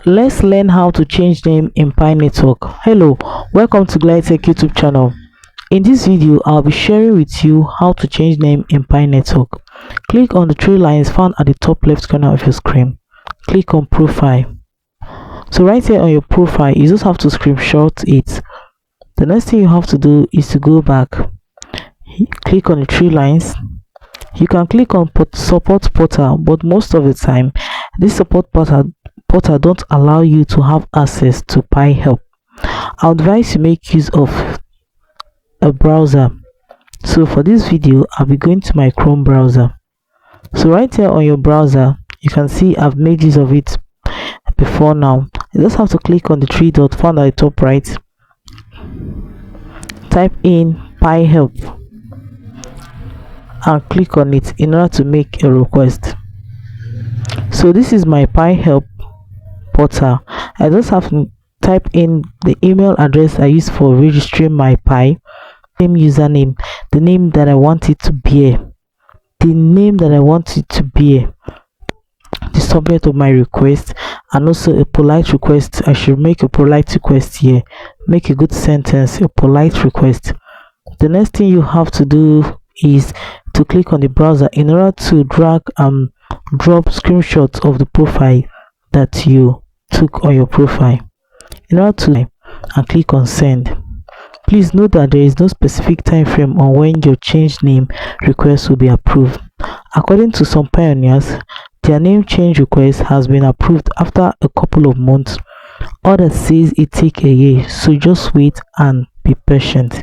let's learn how to change name in Pi Network. Hello, welcome to Tech YouTube channel. In this video, I'll be sharing with you how to change name in Pi Network. Click on the three lines found at the top left corner of your screen. Click on profile. So right here on your profile, you just have to screenshot it. The next thing you have to do is to go back. Click on the three lines. You can click on support portal, but most of the time this support portal don't allow you to have access to Pi help. I advise you make use of a browser. So for this video, I'll be going to my Chrome browser. So right here on your browser, you can see I've made use of it before now. You just have to click on the three dots found at the top right. Type in Pi help and click on it in order to make a request. So this is my Pi help portal. I just have to type in the email address I use for registering my Pi, name, username, the name that I want it to bear, the subject of my request, and also a polite request. I should make a polite request here. Make a good sentence, a polite request. The next thing you have to do is to click on the browser in order to drag and drop screenshots of the profile that you took on your profile. In order to and click on send. Please note that there is no specific time frame on when your change name request will be approved. According to some pioneers, their name change request has been approved after a couple of months. Others says it take a year, so just wait and be patient.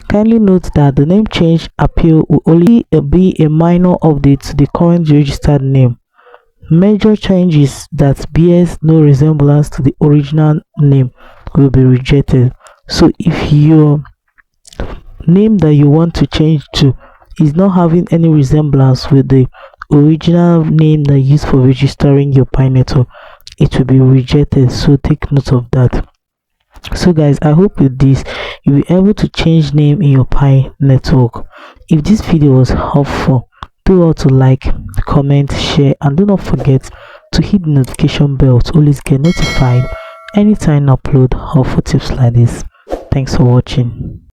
Kindly note that the name change appeal will only be a minor update to the current registered name. Major changes that bears no resemblance to the original name will be rejected. So if your name that you want to change to is not having any resemblance with the original name that you used for registering your Pi network, it will be rejected. So take note of that. So guys, I hope with this you'll be able to change name in your Pi network. If this video was helpful, do all to like, comment, share, and do not forget to hit the notification bell to always get notified anytime I upload helpful tips like this. Thanks for watching.